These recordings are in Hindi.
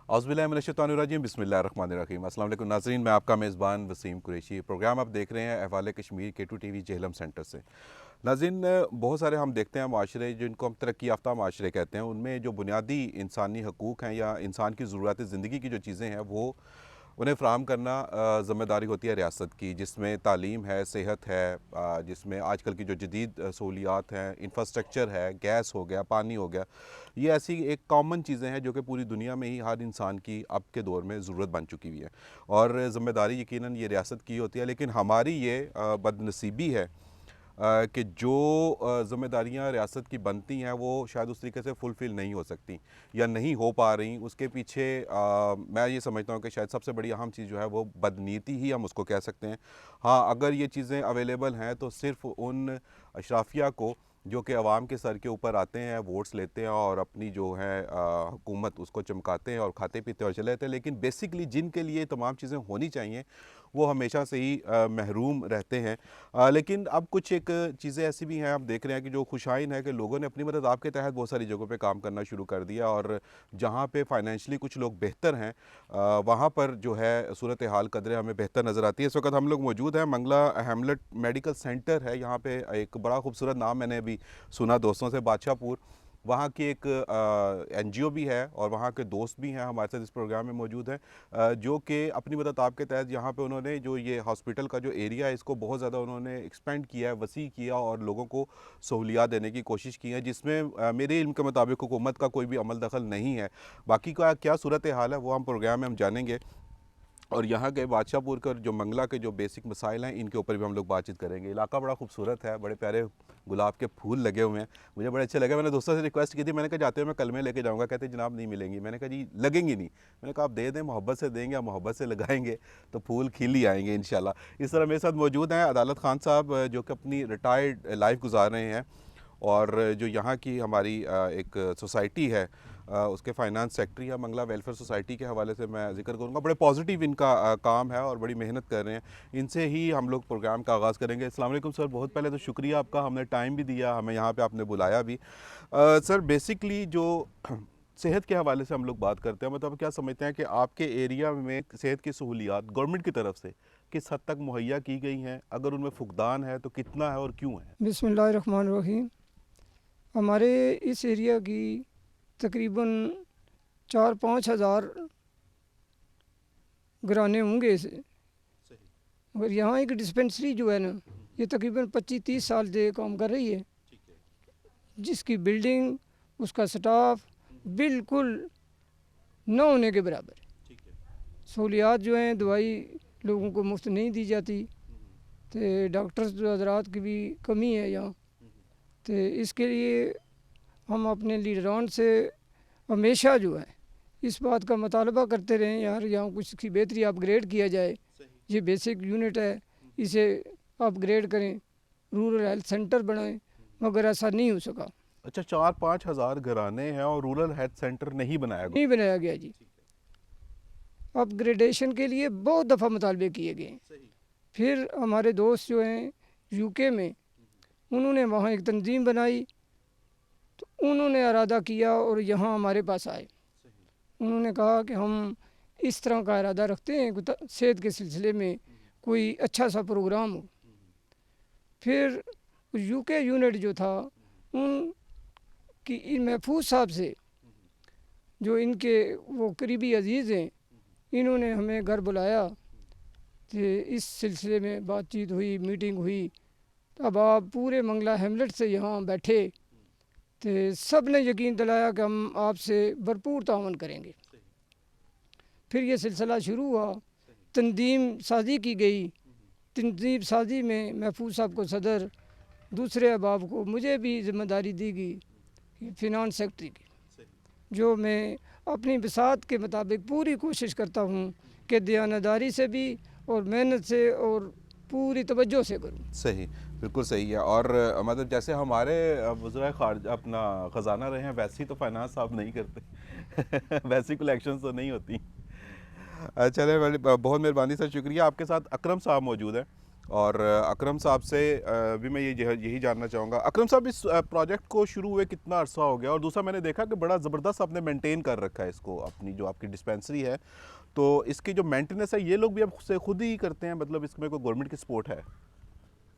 औज़ुबिल्लाहिमिनश्शैतानिर्रजीम बिस्मिल्लाहिर्रहमानिर्रहीम। अस्सलाम वालेकुम नाज़रीन, मैं आपका मेज़बान वसीम कुरैशी। प्रोग्राम आप देख रहे हैं अहवाल Kashmir K2 TV Jhelum centre से। नाज़रीन, बहुत सारे हम देखते हैं माशरे जिनको हम तरक्की याफ़्ता माशरे कहते हैं, उनमें जो बुनियादी इंसानी हकूक़ हैं या इंसान की ज़रूरत ज़िंदगी की जो चीज़ें हैं वो उन्हें फ़राहम करना ज़िम्मेदारी होती है रियासत की, जिसमें तालीम है, सेहत है, जिसमें आजकल की जो जदीद सहूलियात हैं, इंफ्रास्ट्रक्चर है, गैस हो गया, पानी हो गया। ये ऐसी एक कॉमन चीज़ें हैं जो कि पूरी दुनिया में ही हर इंसान की अब के दौर में ज़रूरत बन चुकी हुई है और ज़िम्मेदारी यकीनन ये रियासत की होती है। लेकिन हमारी ये बदनसीबी है कि जो ज़िम्मेदारियाँ रियासत की बनती हैं वो शायद उस तरीके से फुलफ़िल नहीं हो सकती या नहीं हो पा रही। उसके पीछे मैं ये समझता हूँ कि शायद सबसे बड़ी अहम चीज़ जो है वो बदनीति ही हम उसको कह सकते हैं। हाँ, अगर ये चीज़ें अवेलेबल हैं तो सिर्फ़ उन अशराफिया को जो कि अवाम के सर के ऊपर आते हैं, वोट्स लेते हैं और अपनी जो है हुकूमत उसको चमकाते हैं और खाते पीते और चले जाते हैं। लेकिन बेसिकली जिनके लिए तमाम चीज़ें होनी चाहिए वो हमेशा से ही महरूम रहते हैं। लेकिन अब कुछ एक चीज़ें ऐसी भी हैं, आप देख रहे हैं कि जो खुशाइन है कि लोगों ने अपनी मदद आपके तहत बहुत सारी जगहों पे काम करना शुरू कर दिया और जहाँ पे फाइनेंशियली कुछ लोग बेहतर हैं वहाँ पर जो है सूरत हाल कदरे हमें बेहतर नज़र आती है। इस वक्त हम लोग मौजूद हैं मंगला हैमलेट मेडिकल सेंटर है, यहाँ पे एक बड़ा खूबसूरत नाम मैंने अभी सुना दोस्तों से, बादशाहपुर। वहाँ की एक एनजीओ भी है और वहाँ के दोस्त भी हैं हमारे साथ इस प्रोग्राम में मौजूद हैं, जो कि अपनी मदद आपके तहत यहाँ पे उन्होंने जो ये हॉस्पिटल का जो एरिया है इसको बहुत ज़्यादा उन्होंने एक्सपेंड किया है, वसी किया और लोगों को सहूलियात देने की कोशिश की है, जिसमें मेरे इल्म के मुताबिक हुकूमत का कोई भी अमल दखल नहीं है। बाकी का क्या सूरत हाल है वो हम प्रोग्राम में हम जानेंगे और यहाँ के बादशाहपुर के जो मंगला के जो बेसिक मसाइल हैं इनके ऊपर भी हम लोग बातचीत करेंगे। इलाका बड़ा खूबसूरत है, बड़े प्यारे गुलाब के फूल लगे हुए हैं, मुझे बड़े अच्छे लगे। मैंने दोस्तों से रिक्वेस्ट की थी, मैंने कहा जाते हुए मैं कलमे लेके जाऊँगा, कहते जनाब नहीं मिलेंगी। मैंने कहा जी लगेंगी नहीं, मैंने कहा आप दे दें, मोहब्बत से देंगे, आप मोहब्बत से लगाएंगे तो फूल खिल ही आएंगे इंशाल्लाह। इस तरह मेरे साथ मौजूद हैं अदालत खान साहब, जो कि अपनी रिटायर्ड लाइफ गुजार रहे हैं और जो यहाँ की हमारी एक सोसाइटी है उसके फाइनेंस सेक्रेटरी है, मंगला वेलफेयर सोसाइटी के हवाले से मैं जिक्र करूँगा। बड़े पॉजिटिव इनका काम है और बड़ी मेहनत कर रहे हैं। इनसे ही हम लोग प्रोग्राम का आगाज़ करेंगे। अस्सलाम वालेकुम सर, बहुत पहले तो शुक्रिया आपका, हमने टाइम भी दिया, हमें यहाँ पे आपने बुलाया भी। सर बेसिकली जो सेहत के हवाले से हम लोग बात करते हैं, मतलब क्या समझते हैं कि आपके एरिया में सेहत की सहूलियात गवर्नमेंट की तरफ से किस हद तक मुहैया की गई हैं, अगर उनमें फुकदान है तो कितना है और क्यों है? बिस्मिल्लाहिर्रहमानिर्रहीम। हमारे इस एरिया की तकरीबन 4-5 हज़ार घराने होंगे इसे। सही। मगर यहाँ एक डिस्पेंसरी जो है ना, ये तकरीबन 25-30 साल से काम कर रही है, ठीक है। जिसकी बिल्डिंग, उसका स्टाफ बिल्कुल न होने के बराबर है। ठीक है। सहूलियात जो हैं, दवाई लोगों को मुफ्त नहीं दी जाती, तो डॉक्टर्स जो हजरात की भी कमी है यहाँ। तो इसके लिए हम अपने लीडरान से हमेशा जो है इस बात का मुतालबा करते रहें, यार यहाँ कुछ की बेहतरी अपग्रेड किया जाए। ये बेसिक यूनिट है, इसे अपग्रेड करें, रूरल हेल्थ सेंटर बनाएं, मगर ऐसा नहीं हो सका। अच्छा, 4-5 हज़ार घराने हैं और रूरल हेल्थ सेंटर नहीं बनाया गया। नहीं बनाया गया जी। अपग्रेडेशन के लिए बहुत दफ़ा मुतालबे किए गए। सही। फिर हमारे दोस्त जो हैं यूके में, उन्होंने वहाँ एक तंजीम बनाई, तो उन्होंने इरादा किया और यहाँ हमारे पास आए। उन्होंने कहा कि हम इस तरह का इरादा रखते हैं कि सेहत के सिलसिले में कोई अच्छा सा प्रोग्राम हो। फिर यूके यूनिट जो था, उनकी इन महफूज साहब से, जो इनके वो करीबी अजीज़ हैं, इन्होंने हमें घर बुलाया, तो इस सिलसिले में बातचीत हुई, मीटिंग हुई। अब आप पूरे मंगला हैमलेट से यहाँ बैठे, तो सब ने यकीन दिलाया कि हम आपसे भरपूर तावन करेंगे। फिर ये सिलसिला शुरू हुआ, तंजीम साजी की गई। तंजीम साजी में महफूज साहब को सदर, दूसरे अहबाब को मुझे भी ज़िम्मेदारी दी गई फिनांस सेक्रेटरी की, जो मैं अपनी बिसात के मुताबिक पूरी कोशिश करता हूँ कि दयानतदारी से भी और मेहनत से और पूरी तवज्जो से करूँ। सही, बिल्कुल सही है। और मतलब जैसे हमारे वज़ीर ख़ारजा अपना ख़जाना रहे हैं वैसी तो फाइनेंस साहब नहीं करते वैसी कलेक्शन तो नहीं होती। चले, बहुत मेहरबानी सर, शुक्रिया। आपके साथ अकरम साहब मौजूद हैं, और अकरम साहब से भी मैं यही जानना चाहूँगा। अकरम साहब, इस प्रोजेक्ट को शुरू हुए कितना अरसा हो गया, और दूसरा मैंने देखा कि बड़ा ज़बरदस्त आपने मेंटेन कर रखा है इसको, अपनी जो आपकी डिस्पेंसरी है, तो इसकी जो मेंटेनेंस है ये लोग भी अब से खुद ही करते हैं, मतलब इसमें कोई गवर्नमेंट की सपोर्ट है?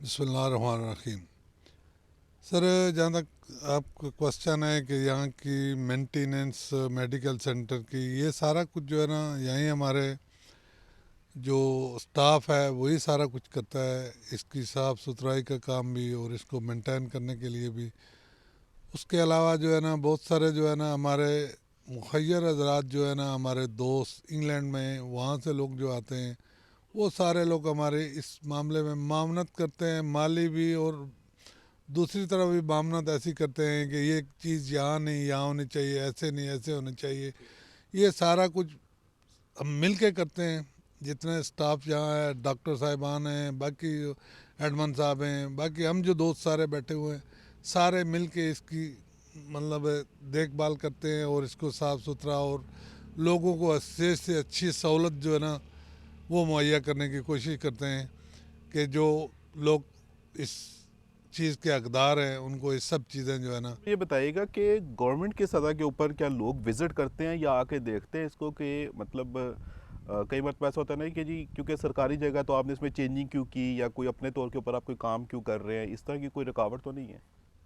बिस्मिल्लाहिर्रहमानिर्रहीम। सर, जहाँ तक आपका क्वेश्चन है कि यहाँ की मेंटेनेंस मेडिकल सेंटर की, ये सारा कुछ जो है ना, यहीं हमारे जो स्टाफ है वही सारा कुछ करता है। इसकी साफ़ सुथराई का काम भी और इसको मेंटेन करने के लिए भी। उसके अलावा जो है ना, बहुत सारे जो है ना हमारे मुखय्यर हजरात जो है ना, हमारे दोस्त इंग्लैंड में, वहाँ से लोग जो आते हैं, वो सारे लोग हमारे इस मामले में मामनत करते हैं, माली भी, और दूसरी तरफ भी मामनत ऐसी करते हैं कि ये चीज़ यहाँ नहीं, यहाँ होनी चाहिए, ऐसे नहीं, ऐसे होनी चाहिए। ये सारा कुछ हम मिल के करते हैं। जितने स्टाफ यहाँ है, डॉक्टर साहिबान हैं, बाकी एडमन साहब हैं, बाकी हम जो दोस्त सारे बैठे हुए हैं, सारे मिल के इसकी मतलब देखभाल करते हैं और इसको साफ़ सुथरा और लोगों को अच्छे से अच्छी सहूलत जो है ना वो मुहैया करने की कोशिश करते हैं कि जो लोग इस चीज़ के हकदार हैं उनको ये सब चीज़ें जो है ना। ये बताइएगा कि गवर्नमेंट की सतह के ऊपर क्या लोग विजिट करते हैं या आके देखते हैं इसको, कि मतलब कई बार तो ऐसा होता है ना कि जी क्योंकि सरकारी जगह तो आपने इसमें चेंजिंग क्यों की, या कोई अपने तौर के ऊपर आप कोई काम क्यों कर रहे हैं, इस तरह की कोई रुकावट तो नहीं है?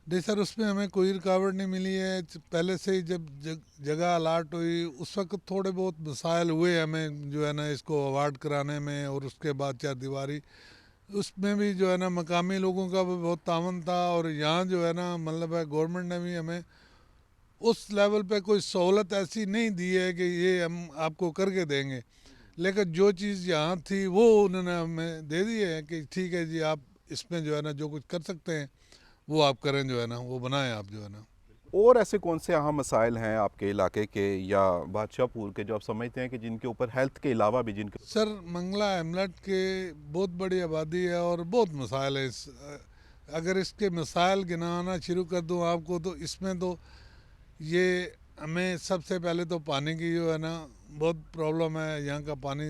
नहीं सर, उसमें हमें कोई रुकावट नहीं मिली है। पहले से ही जब जगह अलाट हुई उस वक्त थोड़े बहुत मसाइल हुए हमें जो है ना इसको अवार्ड कराने में, और उसके बाद चार दीवारी, उसमें भी जो है ना मकामी लोगों का भी बहुत तावन था। और यहाँ जो है ना मतलब है गवर्नमेंट ने भी हमें उस लेवल पे कोई सहूलत ऐसी नहीं दी है कि ये हम आपको करके देंगे, लेकिन जो चीज़ यहाँ थी वो उन्होंने हमें दे दी है कि ठीक है जी, आप इसमें जो है ना जो कुछ कर सकते हैं वो आप करें, जो है ना वो बनाएं आप जो है ना। और ऐसे कौन से अहम मसाइल हैं आपके इलाके के या बादशाहपुर के जो आप समझते हैं कि जिनके ऊपर हेल्थ के अलावा भी जिनके... सर, मंगला हेमलेट के बहुत बड़ी आबादी है और बहुत मसाइल है। अगर इसके मसाइल गिनाना शुरू कर दूं आपको तो इसमें तो ये हमें सबसे पहले तो पानी की जो है ना बहुत प्रॉब्लम है। यहाँ का पानी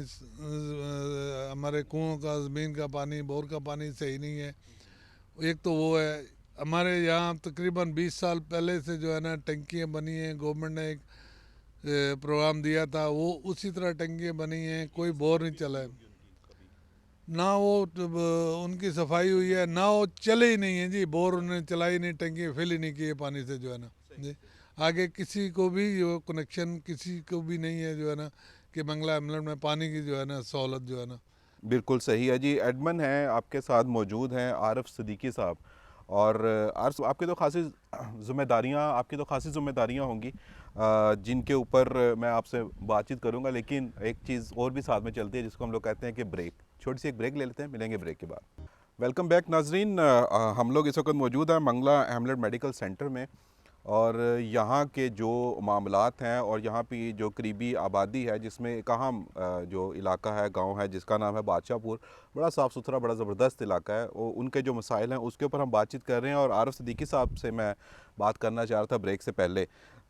हमारे कुओं का, ज़मीन का पानी, बोर का पानी सही नहीं है। एक तो वो है। हमारे यहाँ तकरीबन 20 साल पहले से जो है ना टंकियाँ बनी हैं, गवर्नमेंट ने एक प्रोग्राम दिया था, वो उसी तरह टंकियाँ बनी हैं, कोई बोर नहीं चला है ना, वो उनकी सफाई हुई है ना, वो चले ही नहीं है जी, बोर उन्होंने चलाई नहीं, टंकी फिल ही नहीं की है पानी से जो है ना जी। आगे किसी को भी जो कनेक्शन किसी को भी नहीं है जो है ना कि मंगला एमलेट में पानी की जो है ना सहूलत जो है ना। बिल्कुल सही है जी। एडमन हैं आपके साथ मौजूद हैं, आरिफ सिद्दीकी साहब। और आरिफ, आपकी तो खासी ज़िम्मेदारियाँ होंगी जिनके ऊपर मैं आपसे बातचीत करूंगा, लेकिन एक चीज़ और भी साथ में चलती है जिसको हम लोग कहते हैं कि ब्रेक। छोटी सी एक ब्रेक ले लेते हैं, मिलेंगे ब्रेक के बाद। वेलकम बैक नाजरीन। हम लोग इस वक्त मौजूद हैं मंगला हेमलेट मेडिकल सेंटर में, और यहाँ के जो मामलात हैं और यहाँ की जो करीबी आबादी है, जिसमें एक अहम जो इलाका है, गांव है, जिसका नाम है बादशाहपुर, बड़ा साफ़ सुथरा, बड़ा ज़बरदस्त इलाका है। वो उनके जो मसाइल हैं उसके ऊपर हम बातचीत कर रहे हैं, और आरिफ सिद्दीकी साहब से मैं बात करना चाह रहा था ब्रेक से पहले।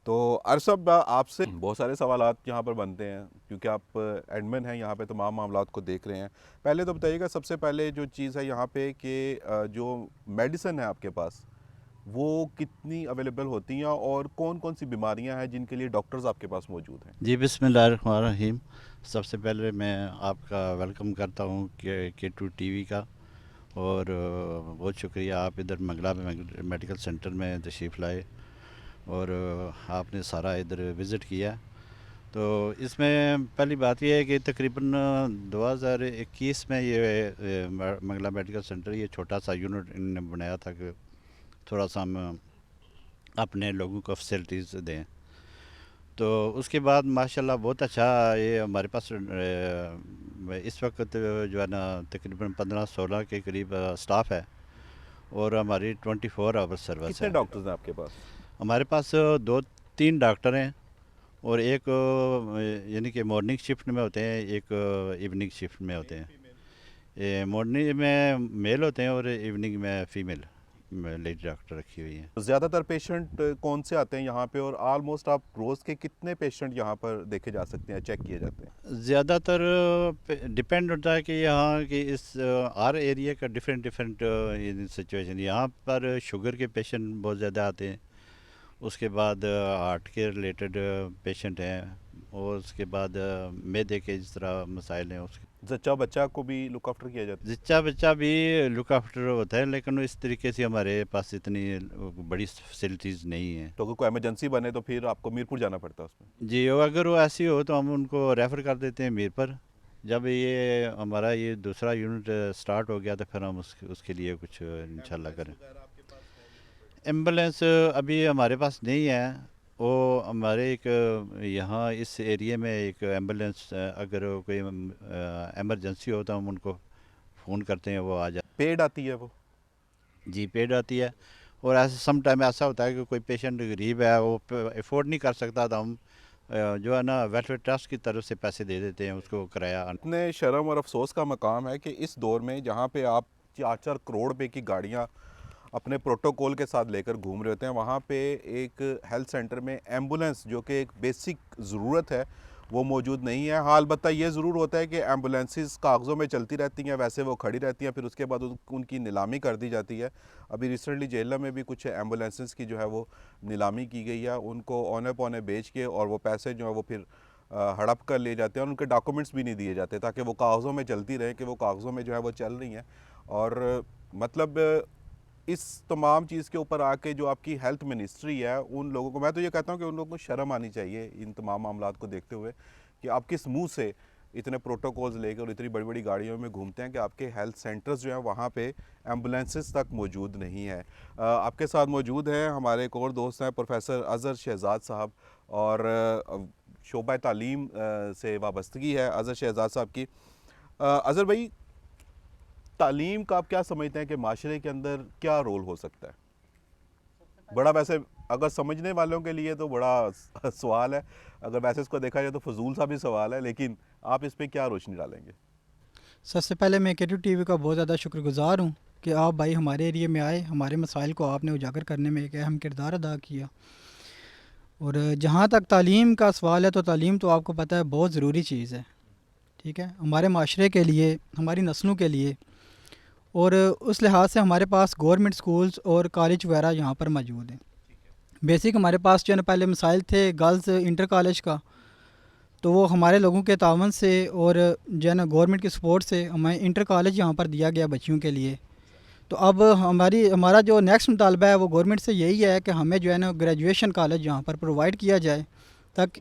तो आरिफ साहब, आपसे बहुत सारे सवालात यहाँ पर बनते हैं क्योंकि आप एडमिन हैं यहाँ पे, तमाम मामलात को देख रहे हैं। पहले तो बताइएगा, सबसे पहले जो चीज़ है यहाँ पे कि जो मेडिसिन है आपके पास, वो कितनी अवेलेबल होती हैं, और कौन कौन सी बीमारियां हैं जिनके लिए डॉक्टर्स आपके पास मौजूद हैं? जी, बिस्मिल्लाहिर्रहमानिर्रहीम। सबसे पहले मैं आपका वेलकम करता हूँ के2 टीवी का, और बहुत शुक्रिया आप इधर मंगला में मेडिकल सेंटर में तशरीफ़ लाए और आपने सारा इधर विज़िट किया। तो इसमें पहली बात यह है कि तकरीबन 2021 में ये मंगला मेडिकल सेंटर ये छोटा सा यूनिट इन्होंने बनाया था कि थोड़ा सा हम अपने लोगों को फैसिलिटीज़ दें। तो उसके बाद माशाल्लाह बहुत अच्छा ये हमारे पास इस वक्त जो है ना तकरीबन 15-16 के करीब स्टाफ है, और हमारी 24 आवर सर्विस कितने है। डॉक्टर्स हैं आपके पास? हमारे पास 2-3 डॉक्टर हैं, और एक यानी कि मॉर्निंग शिफ्ट में होते हैं, एक इवनिंग शिफ्ट में होते हैं। ये मॉर्निंग में मेल होते हैं और इवनिंग में फ़ीमेल। लेडी डॉक्टर रखी हुई है। ज़्यादातर पेशेंट कौन से आते हैं यहाँ पे, और ऑलमोस्ट आप रोज़ के कितने पेशेंट यहाँ पर देखे जा सकते हैं, चेक किए जाते हैं? ज़्यादातर डिपेंड होता है कि यहाँ की इस हर एरिया का डिफरेंट डिफरेंट सिचुएशन। यहाँ पर शुगर के पेशेंट बहुत ज़्यादा आते हैं, उसके बाद हार्ट के रिलेटेड पेशेंट हैं, और उसके बाद मैदे के जिस तरह मसाइल हैं उसके। जच्चा बच्चा को भी लुक आफ्टर किया जाता है? जिच्चा बच्चा भी लुक आफ्टर होता है, लेकिन इस तरीके से हमारे पास इतनी बड़ी फैसिलिटीज़ नहीं हैं। तो अगर कोई इमरजेंसी बने तो फिर आपको मीरपुर जाना पड़ता है उसमें? जी, और अगर वो ऐसी हो तो हम उनको रेफ़र कर देते हैं मीर पर। जब ये हमारा ये दूसरा यूनिट स्टार्ट हो गया तो फिर हम उसके लिए कुछ इंशाल्लाह करें। एम्बुलेंस अभी हमारे पास नहीं है। वो हमारे एक यहाँ इस एरिया में एक एम्बुलेंस, अगर कोई एमरजेंसी हो तो हम उनको फ़ोन करते हैं, वो आ जाते पेड आती है वो? जी, पेड आती है। और ऐसा सम टाइम ऐसा होता है कि कोई पेशेंट गरीब है, वो अफोर्ड नहीं कर सकता, तो हम जो है ना वेलफेयर ट्रस्ट की तरफ से पैसे दे देते हैं उसको किराया। इतने शर्म और अफसोस का मकाम है कि इस दौर में जहाँ पे आप 4-4 करोड़ रुपए की गाड़ियाँ अपने प्रोटोकॉल के साथ लेकर घूम रहे होते हैं, वहाँ पे एक हेल्थ सेंटर में एम्बुलेंस जो कि एक बेसिक ज़रूरत है वो मौजूद नहीं है। हाँ, अलबत्ता ये ज़रूर होता है कि एम्बुलेंसेस कागज़ों में चलती रहती हैं, वैसे वो खड़ी रहती हैं, फिर उसके बाद उनकी नीलामी कर दी जाती है। अभी रिसेंटली जेलम में भी कुछ एम्बुलेंसेस की जो है वो नीलामी की गई है, उनको औने पौने बेच के, और वो पैसे जो है वो फिर हड़प कर लिए जाते हैं, और उनके डॉक्यूमेंट्स भी नहीं दिए जाते ताकि वो कागज़ों में चलती रहें कि वो कागज़ों में जो है वो चल रही हैं। और मतलब इस तमाम चीज़ के ऊपर आके जो आपकी हेल्थ मिनिस्ट्री है, उन लोगों को मैं तो ये कहता हूँ कि उन लोगों को शर्म आनी चाहिए इन तमाम मामलात को देखते हुए कि आप किस मुंह से इतने प्रोटोकॉल्स लेकर और इतनी बड़ी बड़ी गाड़ियों में घूमते हैं कि आपके हेल्थ सेंटर्स जो हैं वहाँ पे एम्बुलेंसेस तक मौजूद नहीं है। आपके साथ मौजूद हैं हमारे एक और दोस्त हैं, प्रोफेसर अज़हर शहजाद साहब, और शोबा तालीम से वाबस्तगी है अज़हर शहजाद साहब की। अज़हर भाई, तालीम का आप क्या समझते हैं कि माशरे के अंदर क्या रोल हो सकता है? बड़ा वैसे अगर समझने वालों के लिए तो बड़ा सवाल है, अगर वैसे इसको देखा जाए तो फजूल सा भी सवाल है, लेकिन आप इस पे क्या रोशनी डालेंगे? सबसे पहले मैं केटू टीवी का बहुत ज़्यादा शुक्रगुजार हूँ कि आप भाई हमारे एरिया में आए, हमारे मसाइल को आपने उजागर करने में एक अहम किरदार अदा किया। और जहाँ तक तालीम का सवाल है, तो तालीम तो आपको पता है बहुत ज़रूरी चीज़ है, ठीक है, हमारे माशरे के लिए, हमारी नस्लों के लिए। और उस लिहाज से हमारे पास गवर्नमेंट स्कूल्स और कॉलेज वगैरह यहाँ पर मौजूद हैं। बेसिक हमारे पास जो है ना पहले मसाइल थे गर्ल्स इंटर कॉलेज का, तो वो हमारे लोगों के तावन से और जो है ना गवर्नमेंट की सपोर्ट से हमें इंटर कॉलेज यहाँ पर दिया गया बच्चियों के लिए। तो अब हमारा जो नेक्स्ट मुतालबा है वो गवर्नमेंट से यही है कि हमें जो है ना ग्रेजुएशन कॉलेज यहाँ पर प्रोवाइड किया जाए, ताकि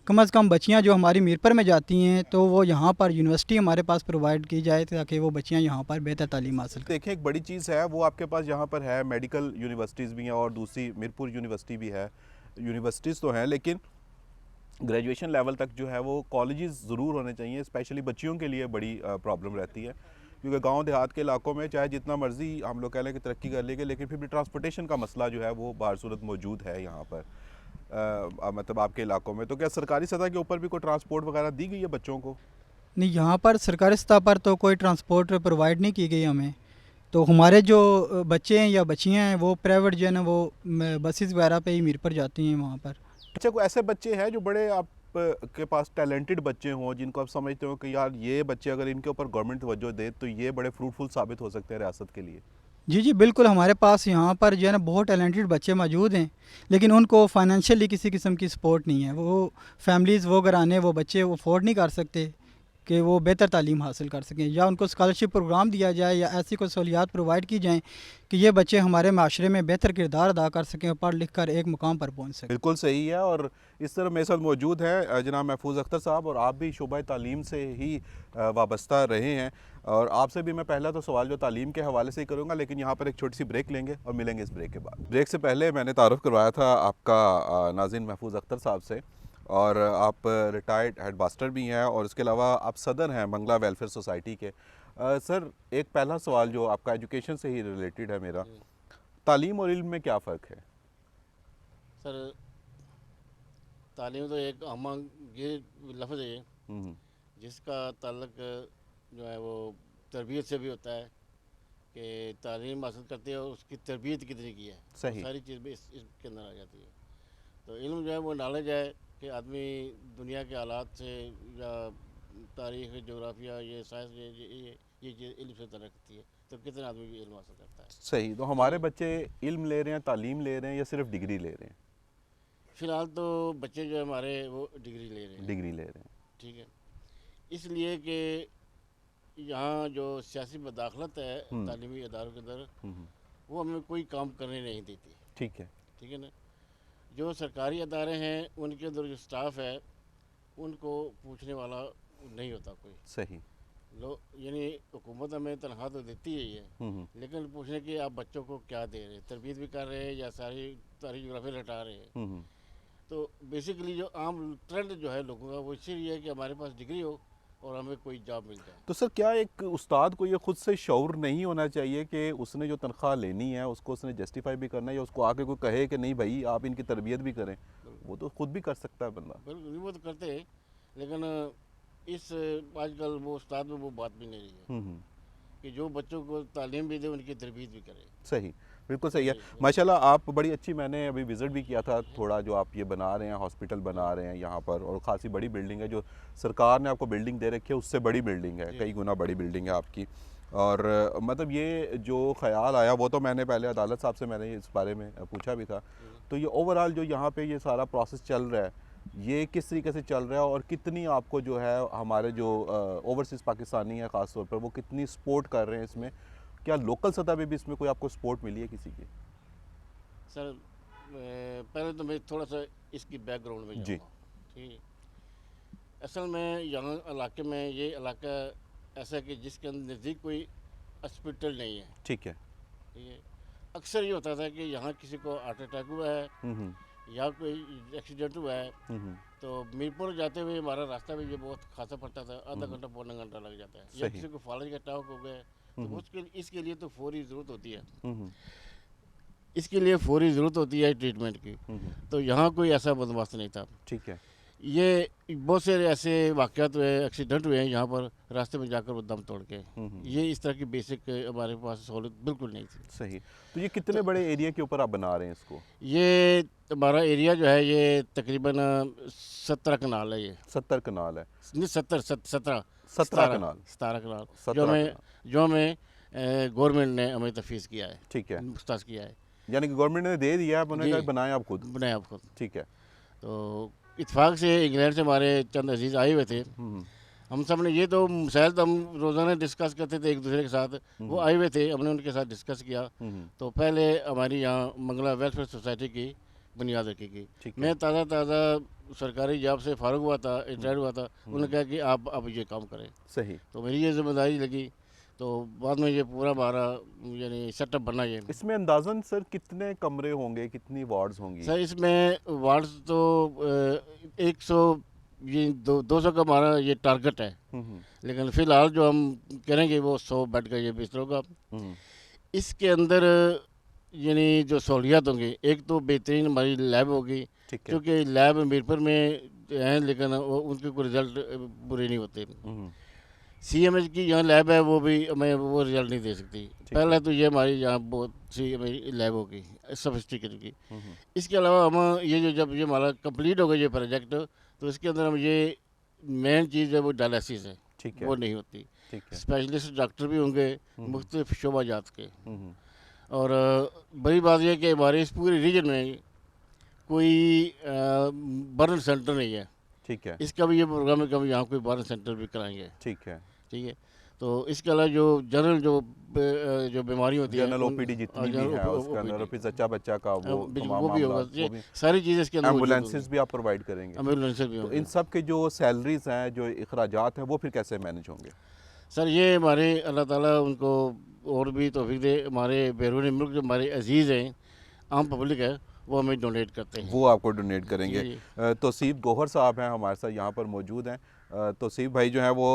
कम अज़ कम बच्चियाँ जो हमारी मीरपुर में जाती हैं तो वो यहाँ पर यूनिवर्सिटी हमारे पास प्रोवाइड की जाए, ताकि वो बच्चियाँ यहाँ पर बेहतर तालीम हासिल करें। देखें, एक बड़ी चीज़ है वो आपके पास यहाँ पर है, मेडिकल यूनिवर्सिटीज़ भी हैं और दूसरी मीरपुर यूनिवर्सिटी भी है। यूनिवर्सिटीज़ तो हैं, लेकिन ग्रेजुएशन लेवल तक जो है वो कॉलेजेस ज़रूर होने चाहिए। स्पेशली बच्चियों के लिए बड़ी प्रॉब्लम रहती है, क्योंकि गांव देहात के इलाकों में चाहे जितना मर्ज़ी हम लोग कह लें कि तरक्की कर लेंगे, लेकिन फिर भी ट्रांसपोर्टेशन का मसला जो है वो बाहर सूरत मौजूद है यहाँ पर। मतलब आपके इलाकों में तो क्या सरकारी सतह के ऊपर भी कोई ट्रांसपोर्ट वगैरह दी गई है बच्चों को? नहीं, यहाँ पर सरकारी सतह पर तो कोई ट्रांसपोर्ट प्रोवाइड नहीं की गई हमें। तो हमारे जो बच्चे हैं या बच्चियाँ हैं वो प्राइवेट जो है ना वो बसेस वगैरह पे ही मीरपुर जाती हैं वहाँ पर। अच्छा, कोई ऐसे बच्चे हैं जो बड़े आप के पास टैलेंटेड बच्चे हों, जिनको आप समझते हो कि यार ये बच्चे अगर इनके ऊपर गवर्नमेंट तवज्जो दे तो ये बड़े फ्रूटफुल साबित हो सकते हैं रियासत के लिए? जी जी बिल्कुल, हमारे पास यहाँ पर जो है ना बहुत टैलेंटेड बच्चे मौजूद हैं, लेकिन उनको फाइनेंशियली किसी किस्म की सपोर्ट नहीं है। वो फैमिलीज़ वो घराने वो बच्चे वो अफोर्ड नहीं कर सकते कि वो बेहतर तालीम हासिल कर सकें, या उनको स्कॉलरशिप प्रोग्राम दिया जाए या ऐसी कोई सहूलियात प्रोवाइड की जाएँ कि ये बच्चे हमारे माशरे में बेहतर किरदार अदा कर सकें और पढ़ लिख कर एक मुकाम पर पहुँच सकें। बिल्कुल सही है। और इस तरह मेरे साथ मौजूद हैं जनाब महफूज अख्तर साहब, और आप भी शोबा तालीम से ही वाबस्ता रहे हैं, और आपसे भी मैं पहला तो सवाल जो तालीम के हवाले से ही करूँगा, लेकिन यहाँ पर एक छोटी सी ब्रेक लेंगे और मिलेंगे इस ब्रेक के बाद। ब्रेक से पहले मैंने तारुफ करवाया था आपका नाज़रीन महफूज अख्तर साहब से, और आप रिटायर्ड हेडमास्टर भी हैं और इसके अलावा आप सदर हैं मंगला वेलफेयर सोसाइटी के। सर, एक पहला सवाल जो आपका एजुकेशन से ही रिलेटेड है मेरा, तालीम और इल्म में क्या फ़र्क है? सर, तालीम तो एक हम ये लफ्ज़ है हम्म, जिसका ताल्लुक जो है वो तरबियत से भी होता है कि तालीम हासिल करते हैं और उसकी तरबियत कितनी की है, सही। सारी चीज़ भी इसके अंदर आ जाती है। तो इल्म जो है वो नॉलेज है कि आदमी दुनिया के हालात से या तारीख़, जोग्राफिया, ये साइंस, ये चीज़ इल्म से तरह रखती है, तो कितना आदमी भी इल्म हासिल करता है। सही। तो हमारे बच्चे इल्म ले रहे हैं, तालीम ले रहे हैं या सिर्फ डिग्री ले रहे हैं? फ़िलहाल तो बच्चे जो है हमारे वो डिग्री ले रहे हैं, डिग्री ले रहे हैं। ठीक है। इसलिए कि यहाँ जो सियासी मदाखलत है तालीमी इदारों के अंदर, वो हमें कोई काम करने नहीं देती, ठीक है। ठीक है ना। जो सरकारी अदारे हैं उनके अंदर जो स्टाफ है उनको पूछने वाला नहीं होता कोई। सही। लोग यानी हुकूमत हमें तनख्वाह तो देती ही है, लेकिन पूछने कि आप बच्चों को क्या दे रहे हैं, तरबियत भी कर रहे हैं या सारी तारीख जोग्राफी रटा रहे हैं। तो बेसिकली जो आम ट्रेंड जो है लोगों का वो इसीलिए है कि हमारे पास डिग्री हो और हमें कोई जॉब मिल जाए। तो सर क्या एक उस्ताद को ये खुद से शऊर नहीं होना चाहिए कि उसने जो तनख्वाह लेनी है उसको उसने जस्टिफाई भी करना है, या उसको आके कोई कहे कि नहीं भाई आप इनकी तरबियत भी करें? वो तो खुद भी कर सकता है बंदा। बिल्कुल वो तो करते हैं, लेकिन इस आजकल वो उस्ताद में वो बात भी नहीं रही है कि जो बच्चों को तालीम भी दे उनकी तरबियत भी करे। सही, बिल्कुल सही है। माशाल्लाह आप बड़ी अच्छी, मैंने अभी विज़िट भी किया था थोड़ा, जो आप ये बना रहे हैं, हॉस्पिटल बना रहे हैं यहाँ पर, और ख़ासी बड़ी बिल्डिंग है, जो सरकार ने आपको बिल्डिंग दे रखी है उससे बड़ी बिल्डिंग है, कई गुना बड़ी बिल्डिंग है आपकी। और मतलब ये जो ख्याल आया वो तो मैंने पहले अदालत साहब से मैंने इस बारे में पूछा भी था। तो ये ओवरऑल जो यहाँ पे ये सारा प्रोसेस चल रहा है, ये किस तरीके से चल रहा है और कितनी आपको जो है हमारे जो ओवरसीज़ पाकिस्तानी है ख़ास तौर पर, वो कितनी सपोर्ट कर रहे हैं इसमें? क्या लोकल सतह पे भी इसमें कोई आपको सपोर्ट मिली है किसी की? सर पहले तो मैं थोड़ा सा इसकी बैकग्राउंड में जी। जाऊँगा, ठीक है। असल में यहाँ इलाके में ये इलाका ऐसा है कि जिसके अंदर नज़दीक कोई हॉस्पिटल नहीं है, ठीक है। ठीक है। अक्सर ये होता था कि यहाँ किसी को हार्ट अटैक हुआ है या कोई एक्सीडेंट हुआ है, तो मीरपुर जाते हुए हमारा रास्ता भी ये बहुत खासा पड़ता था, आधा घंटा पौना घंटा लग जाता है। या सही। किसी को फालज का टाक हो गया तो इसके लिए तो फौरी ज़रूरत होती है, इसके लिए फौरी ज़रूरत होती है ट्रीटमेंट की। तो यहाँ कोई ऐसा बंदोबस्त नहीं था। ठीक है। ये बहुत से ऐसे वाक़यात हुए, एक्सीडेंट हुए हैं यहाँ पर रास्ते में जाकर वो दम तोड़ के। ये इस तरह की बेसिक हमारे पास सहूलत बिल्कुल नहीं थी। सही। तो ये कितने बड़े एरिया के ऊपर आप बना रहे हैं इसको? ये हमारा एरिया जो है ये तकरीबन 17 कनाल है। ये 70 कनाल है? नहीं 17 कनाल। 17 कनाल 17 जो हमें गवर्नमेंट ने हमें तफवीज़ किया है, ठीक है। मुख्तास किया है। यानी कि गवर्नमेंट ने दे दिया, आप उन्होंने जी। कहा बनाएं आप खुद? बनाए आप खुद। ठीक है। तो इत्तेफाक से इंग्लैंड से हमारे चंद अजीज़ आए हुए थे। हम सब ने ये तो मसाइल तो हम रोज़ाना डिस्कस करते थे एक दूसरे के साथ। वो आए हुए थे, हमने उनके साथ डिस्कस किया। तो पहले हमारी यहाँ मंगला वेलफेयर सोसाइटी की बुनियाद रखी गई। ठीक है। मैं ताज़ा सरकारी जॉब से फारुग हुआ था, रिटायर्ड हुआ था। उन्होंने कहा कि आप अब ये काम करें, सही। तो मेरी ये जिम्मेदारी लगी। तो बाद में ये पूरा हमारा यानी सेटअप बना ये। इसमें अंदाज़न सर कितने कमरे होंगे, कितनी वार्ड्स होंगी? सर इसमें वार्ड्स तो 100 ये 200 का हमारा ये टारगेट है, लेकिन फ़िलहाल जो हम करेंगे वो 100 बेड का ये बिस्तर होगा। इसके अंदर यानी जो सहूलियात होंगी, एक तो बेहतरीन हमारी लैब होगी, ठीक है। क्योंकि लैब मीरपुर में हैं लेकिन उनके कोई रिज़ल्ट बुरे नहीं होते। CMH की यहाँ लैब है वो भी हमें वो रिज़ल्ट नहीं दे सकती। पहला तो ये हमारी यहाँ बहुत सी हमारी लैब होगी सोफिस्टिकेटेड की। इसके अलावा हम ये जो जब ये हमारा कंप्लीट होगा ये प्रोजेक्ट, तो इसके अंदर हम ये मेन चीज़ है वो डायलिसिस है, ठीक है। वो नहीं होती। ठीक है। स्पेशलिस्ट डॉक्टर भी होंगे मुख्तलिफ शोबाजात के। और बड़ी बात यह कि हमारे इस पूरे रीजन में कोई बर्न सेंटर नहीं है। ठीक है। इसका भी ये प्रोग्राम है कि हम यहाँ कोई बर्न सेंटर भी कराएंगे। ठीक है। ठीक है। तो इसके अलावा जो जनरल जो बीमारी होती है जनरल OPD जितनी भी है उसका अंदर, फिर जच्चा बच्चा का वो तमाम वो भी होगा। मामलात, वो भी। सारी चीज़ें इसके अंदर एम्बुलेंसेस भी आप प्रोवाइड करेंगे? एम्बुलेंसेस भी तो होंगे। इन सब के जो सैलरीज हैं, जो अखराजात हैं, वो फिर कैसे मैनेज होंगे? सर ये हमारे अल्लाह ताला उनको और भी तौफीक दे, हमारे बैरून मुल्क जो हमारे अजीज़ हैं, आम पब्लिक है, वो हमें डोनेट करते हैं। वो आपको डोनेट करेंगे। जी। तौसीफ गौहर साहब हैं हमारे साथ यहाँ पर मौजूद हैं। तौसीफ भाई जो हैं वो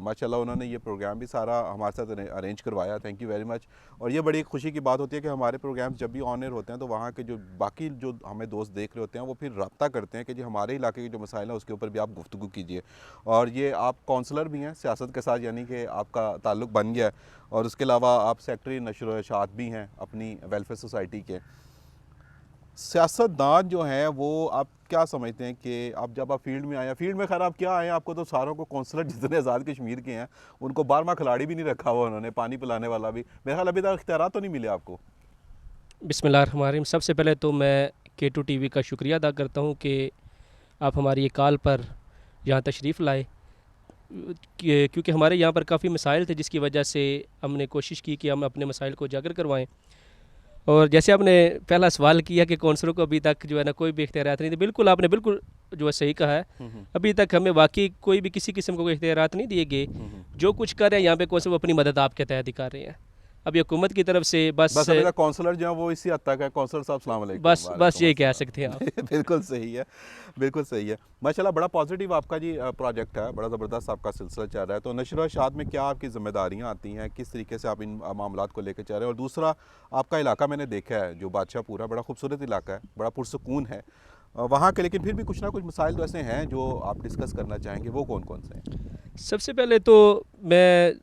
माशाल्लाह उन्होंने ये प्रोग्राम भी सारा हमारे साथ अरेंज करवाया, थैंक यू वेरी मच। और ये बड़ी खुशी की बात होती है कि हमारे प्रोग्राम जब भी ऑन एयर होते हैं तो वहाँ के जो बाकी जो हमें दोस्त देख रहे होते हैं वो फिर रब्ता करते हैं कि जी हमारे इलाके के जो मसाइल हैं उसके ऊपर भी आप गुफ्तगू कीजिए। और ये आप काउंसलर भी हैं सियासत के साथ, यानी कि आपका ताल्लुक़ बन गया है, और उसके अलावा आप सेक्रेटरी नशर व इशाअत भी हैं अपनी वेलफेयर सोसाइटी के। सियासतदान जो हैं वो आप क्या समझते हैं कि जब आप फील्ड में आए, फील्ड में खैर आप क्या आए, आपको तो सारों को कौंसलर जितने आज़ाद कश्मीर के हैं उनको 12वां खिलाड़ी भी नहीं रखा हुआ उन्होंने, पानी पिलाने वाला भी, मेरे ख्याल अभी तक इख्तियार तो नहीं मिले आपको। बिस्मिल्लाहिर्रहमानिर्रहीम। सबसे पहले तो मैं K2 TV का शुक्रिया अदा करता हूँ कि आप हमारी ये कॉल पर यहाँ तशरीफ़ लाए, क्योंकि हमारे यहाँ पर काफ़ी मसाइल थे जिसकी वजह से हमने कोशिश की कि हम अपने मसाइल को उजागर करवाएं। और जैसे आपने पहला सवाल किया कि कौंसलरों को अभी तक जो है ना कोई भी इख्तियारात नहीं थे, बिल्कुल आपने बिल्कुल जो है सही कहा है। अभी तक हमें वाकई कोई भी किसी किस्म को कोई इख्तियारात नहीं दिए गए। जो कुछ कर रहे हैं यहाँ पे कौंसल वो अपनी मदद आपके तहत ही कर रहे हैं। अभी हुकूमत की तरफ से बस अभी तक कौंसलर जो हैं वो इसी हद तक है। कौंसलर साहब अस्सलाम वालेकुम। बस यही कह सकते हैं आप। बिल्कुल सही है, बिल्कुल सही है माशाल्लाह। बड़ा पॉजिटिव आपका जी प्रोजेक्ट है, बड़ा ज़बरदस्त आपका सिलसिला चल रहा है। तो नशर व इशाअत में क्या आपकी ज़िम्मेदारियाँ आती हैं, किस तरीके से आप इन मामलात को लेकर चल रहे हैं? और दूसरा, आपका इलाका मैंने देखा है जो बादशाहपुरा, बड़ा खूबसूरत इलाका है, बड़ा पुरसकून है वहाँ के, लेकिन फिर भी कुछ ना कुछ मसाइल तो ऐसे हैं जो आप डिस्कस करना चाहेंगे, वो कौन कौन से हैं? सबसे पहले तो मैं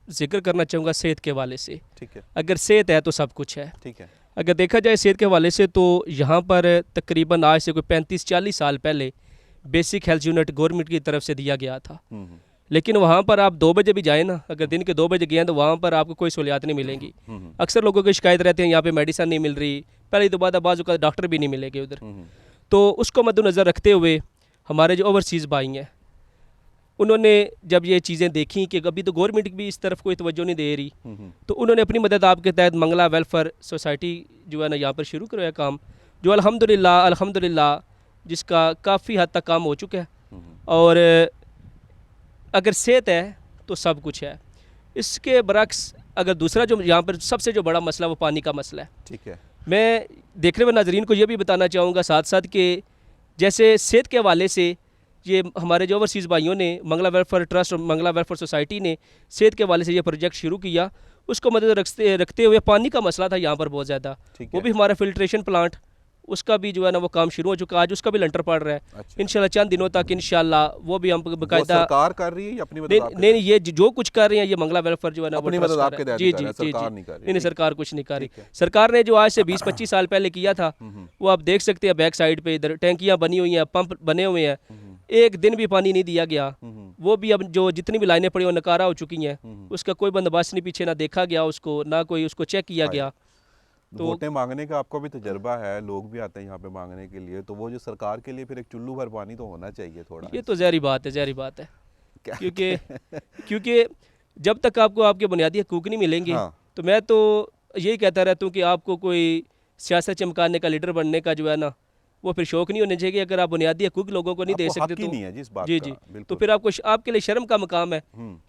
जिक्र करना चाहूँगा सेहत के हवाले से। ठीक है, अगर सेहत है तो सब कुछ है। ठीक है। अगर देखा जाए सेहत के हवाले से तो यहाँ पर तकरीबन आज से कोई 35-40 साल पहले बेसिक हेल्थ यूनिट गवर्नमेंट की तरफ से दिया गया था। लेकिन वहाँ पर आप 2 बजे भी जाए ना, अगर दिन के 2 बजे गए हैं तो वहाँ पर आपको कोई सहूलियात नहीं मिलेंगी। अक्सर लोगों की शिकायत रहती है यहाँ पे मेडिसिन नहीं मिल रही, पहले तो बाज़ औक़ात डॉक्टर भी नहीं मिलेंगे उधर। तो उसको मद्देनज़र रखते हुए हमारे जो ओवरसीज़ भाई हैं उन्होंने जब ये चीज़ें देखी कि अभी तो गवर्नमेंट भी इस तरफ कोई तवज्जो नहीं दे रही, तो उन्होंने अपनी मदद आपके तहत मंगला वेलफेयर सोसाइटी जो है ना यहाँ पर शुरू करवाया काम, जो अल्हम्दुलिल्लाह जिसका काफ़ी हद तक काम हो चुका है। और अगर सेहत है तो सब कुछ है। इसके बरक्स अगर दूसरा जो यहाँ पर सबसे जो बड़ा मसला वो पानी का मसला है। ठीक है। मैं देखने वाले नाजरीन को ये भी बताना चाहूँगा साथ साथ कि जैसे सेहत के हवाले से ये हमारे जो ओवरसीज़ भाइयों ने मंगला वेलफेयर ट्रस्ट और मंगला वेलफेयर सोसाइटी ने सेहत के हवाले से ये प्रोजेक्ट शुरू किया, उसको मद्देनज़र रखते हुए पानी का मसला था यहाँ पर बहुत ज़्यादा, वो भी हमारा फिल्ट्रेशन प्लांट उसका भी जो है ना वो काम शुरू हो चुका, आज उसका भी लंटर पड़ रहा है। अच्छा। इंशाल्लाह चंद दिनों तक इंशाल्लाह वो भी हम बकायदा सरकार कर रही है या अपनी मदद नहीं आप कर नहीं रहे हैं? ये जो कुछ कर रहे हैं ये मंगला वेलफेयर जो है ना वो अपनी ट्रस्ट मदद कर आपके रहा है। तहत जी कर जी रहे हैं, जी सरकार जी नहीं कर रही। नहीं ठीक है। सरकार कुछ नहीं कर रही। ठीक है। सरकार ने जो आज से 20-25 साल पहले किया था वो आप देख सकते हैं, बैक साइड पे इधर टैंकियाँ बनी हुई हैं, पंप बने हुए हैं, एक दिन भी पानी नहीं दिया गया। वो भी अब जो जितनी भी लाइनें पड़ी वो नकारा हो चुकी हैं, उसका कोई बंदोबस्त नहीं, पीछे ना देखा गया उसको, ना कोई उसको चेक किया गया। तो वोटें मांगने का आपको भी तजर्बा है, लोग भी आते हैं यहाँ पे मांगने के लिए, तो वो जो सरकार के लिए फिर एक चुल्लू भर पानी तो होना चाहिए थोड़ा। ये तो ज़हरी बात है क्या? क्योंकि जब तक आपको आपके बुनियादी हकूक़ नहीं मिलेंगे हाँ। तो मैं तो यही कहता रहता हूँ कि आपको कोई सियासत चमकाने का लीडर बनने का जो है ना वो फिर शौक़ नहीं होने चाहिए। अगर आप बुनियादी हकूक़ लोगों को नहीं दे आपको सकते हक ही तो नहीं है जिस बात जी का, जी बिल्कुल। तो फिर आपको आपके लिए शर्म का मकाम है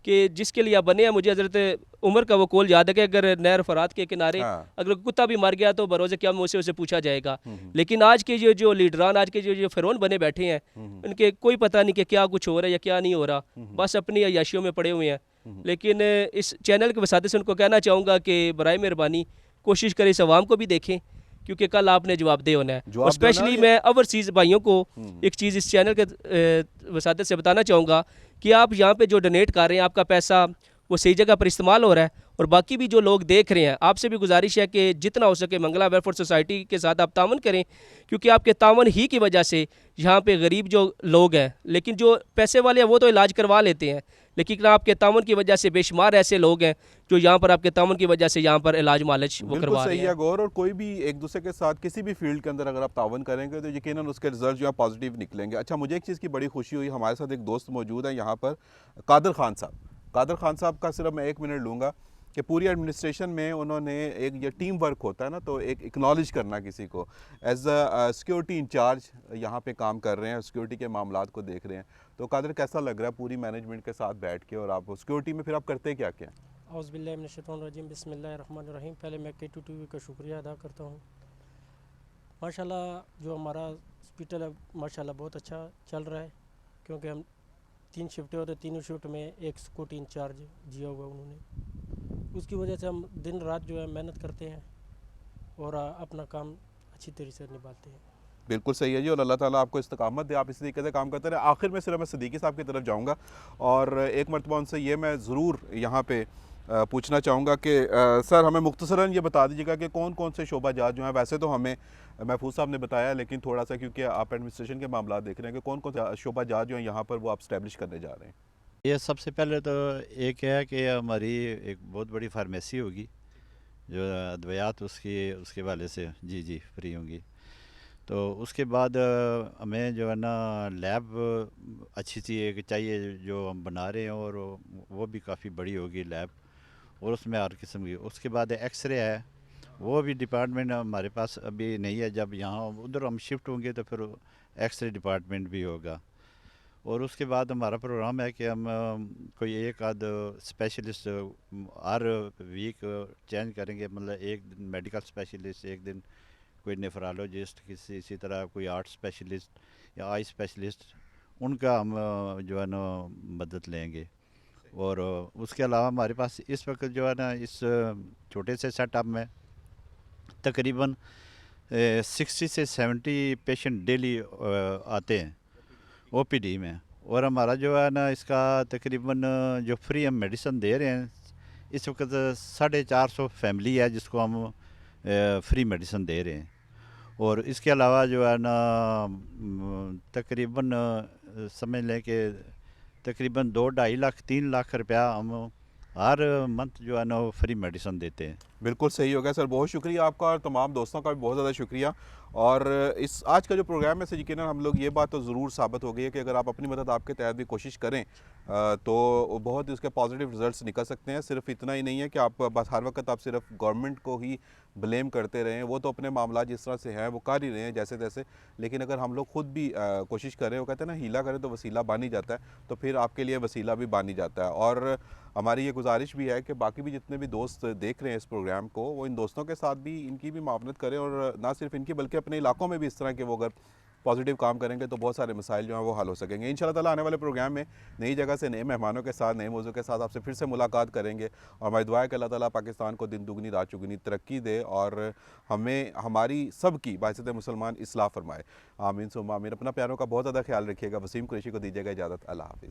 कि जिसके लिए आप बने हैं। मुझे हज़रत उमर का वो कौल याद है कि अगर नहर फरात के किनारे हाँ। अगर कुत्ता भी मर गया तो बरोज़े क्या मुझसे उसे पूछा जाएगा। लेकिन आज के जो लीडरान, आज के जो फ़िरौन बने बैठे हैं, उनके कोई पता नहीं कि क्या कुछ हो रहा है या क्या नहीं हो रहा, बस अपनी अय्याशियों में पड़े हुए हैं। लेकिन इस चैनल के वसाते से उनको कहना चाहूँगा कि बराए मेहरबानी कोशिश करें इस आवाम को भी देखें, क्योंकि कल आपने जवाबदेह होना है। और स्पेशली मैं ओवरसीज़ भाइयों को एक चीज़ इस चैनल के वसाते से बताना चाहूँगा कि आप यहाँ पे जो डोनेट कर रहे हैं, आपका पैसा वो सही जगह पर इस्तेमाल हो रहा है। और बाकी भी जो लोग देख रहे हैं, आपसे भी गुजारिश है कि जितना हो सके मंगला वेलफेयर सोसाइटी के साथ आप तावन करें, क्योंकि आपके तावन ही की वजह से यहाँ पे गरीब जो लोग हैं, लेकिन जो पैसे वाले हैं वो तो इलाज करवा लेते हैं, लेकिन आपके तावन की वजह से बेशुमार ऐसे लोग हैं जो यहाँ पर आपके तावन की वजह से यहाँ पर इलाज मालज वो बिल्कुल करवा रहे सही हैं। है गौर। और कोई भी एक दूसरे के साथ किसी भी फील्ड के अंदर अगर आप तावन करेंगे तो यकीनन उसके रिजल्ट जो है पॉजिटिव निकलेंगे। अच्छा, मुझे एक चीज़ की बड़ी खुशी हुई, हमारे साथ एक दोस्त मौजूद है यहाँ पर, कादर खान साहब। कादर खान साहब का सिर्फ मैं 1 मिनट लूँगा कि पूरी एडमिनिस्ट्रेशन में उन्होंने एक ये टीम वर्क होता है ना, तो एक एक्नॉलेज करना किसी को एज अ सिक्योरिटी इंचार्ज यहाँ पे काम कर रहे हैं, सिक्योरिटी के मामलात को देख रहे हैं। तो कादर कैसा लग रहा है पूरी मैनेजमेंट के साथ बैठ के, और आप सिक्योरिटी में फिर आप करते क्या क्या? औज़ुबिल्लाहि मिनश शैतानिर रजीम, बिस्मिल्लाहिर रहमानिर रहीम। पहले मैं K2 TV का शुक्रिया अदा करता हूँ माशाल्लाह जो हमारा हॉस्पिटल है माशाल्लाह बहुत अच्छा चल रहा है, क्योंकि हम 3 शिफ्टें होते, तीनों शिफ्ट में एक सिक्योरिटी इंचार्ज जिया हुआ उन्होंने, उसकी वजह से हम दिन रात जो है मेहनत करते हैं और अपना काम अच्छी तरीके से निभाते हैं। बिल्कुल सही है जी, और अल्लाह ताला आपको इस्तकामत दे, आप इसी तरीके से काम करते रहे। आखिर में सिर्फ मैं सिद्दीकी साहब की तरफ जाऊंगा और एक मरतबा उनसे ये मैं ज़रूर यहाँ पे पूछना चाहूँगा कि सर हमें मुख्तसरन ये बता दीजिएगा कि कौन कौन से शोबाजात जो हैं, वैसे तो हमें महफूज साहब ने बताया, लेकिन थोड़ा सा क्योंकि आप एडमिनिस्ट्रेशन के मामला देख रहे हैं कि कौन कौन से शोबाजात जो हैं यहाँ पर वो आप स्टैब्लिश करने जा रहे हैं। ये सबसे पहले तो एक है कि हमारी एक बहुत बड़ी फार्मेसी होगी, जो अद्वियात उसके वाले से जी फ्री होंगी। तो उसके बाद हमें जो है ना लैब अच्छी सी एक चाहिए जो हम बना रहे हैं, और वो भी काफ़ी बड़ी होगी लैब, और उसमें हर किस्म की। उसके बाद एक्सरे है, वो भी डिपार्टमेंट हमारे पास अभी नहीं है, जब यहाँ उधर हम शिफ्ट होंगे तो फिर एक्सरे डिपार्टमेंट भी होगा। और उसके बाद हमारा प्रोग्राम है कि हम कोई एक आध स्पेशलिस्ट हर वीक चेंज करेंगे, मतलब एक दिन मेडिकल स्पेशलिस्ट, एक दिन कोई नेफ्रोलॉजिस्ट, किसी इसी तरह कोई आर्ट स्पेशलिस्ट या आई स्पेशलिस्ट, उनका हम जो है ना मदद लेंगे। और उसके अलावा हमारे पास इस वक्त जो है ना इस छोटे से सेटअप में तकरीबन 60 से 70 पेशेंट डेली आते हैं ओपीडी में, और हमारा जो है ना इसका तकरीबन जो फ्री हम मेडिसिन दे रहे हैं इस वक्त 450 फैमिली है जिसको हम फ्री मेडिसिन दे रहे हैं। और इसके अलावा जो है ना तकरीबन समझ लें कि तकरीबन 2-2.5 लाख 3 लाख रुपया हम हर मंथ जो है ना वो फ्री मेडिसिन देते हैं। बिल्कुल सही हो गया सर, बहुत शुक्रिया आपका और तमाम दोस्तों का भी बहुत ज़्यादा शुक्रिया। और इस आज का जो प्रोग्राम है सर, यकीनन हम लोग ये बात तो ज़रूर साबित हो गई है कि अगर आप अपनी मदद आपके तहत भी कोशिश करें तो बहुत ही उसके पॉजिटिव रिजल्ट्स निकल सकते हैं। सिर्फ इतना ही नहीं है कि आप बस हर वक्त आप सिर्फ गवर्नमेंट को ही ब्लेम करते रहें, वो तो अपने मामला जिस तरह से हैं वो कर ही रहे हैं जैसे तैसे, लेकिन अगर हम लोग खुद भी कोशिश करें, वो कहते हैं ना हीला करें तो वसीला बन ही जाता है, तो फिर आपके लिए वसीला भी बन ही जाता है। और हमारी ये गुजारिश भी है कि बाकी भी जितने भी दोस्त देख रहे हैं इस प्रोग्राम को, वो इन दोस्तों के साथ भी इनकी भी मावनत करें, और ना सिर्फ इनकी बल्कि अपने इलाकों में भी इस तरह के वो अगर पॉजिटिव काम करेंगे तो बहुत सारे मसाइल जो हैं वो हल हो सकेंगे। इंशाल्लाह ताला आने वाले प्रोग्राम में नई जगह से नए मेहमानों के साथ, नए मौजू के साथ आपसे फिर से मुलाकात करेंगे, और हमारी दुआ है कि अल्लाह ताला पाकिस्तान को दिन दुगनी रात चुगनी तरक्की दे और हमें हमारी सब की बाइज़्ज़त मुसलमान इस्लाह फरमाए। आमीन सुम्मा आमीन। अपना प्यारों का बहुत ज़्यादा ख्याल रखिएगा। वसीम कुरैशी को दीजिएगा इजाज़त। अल्लाह हाफ़िज़।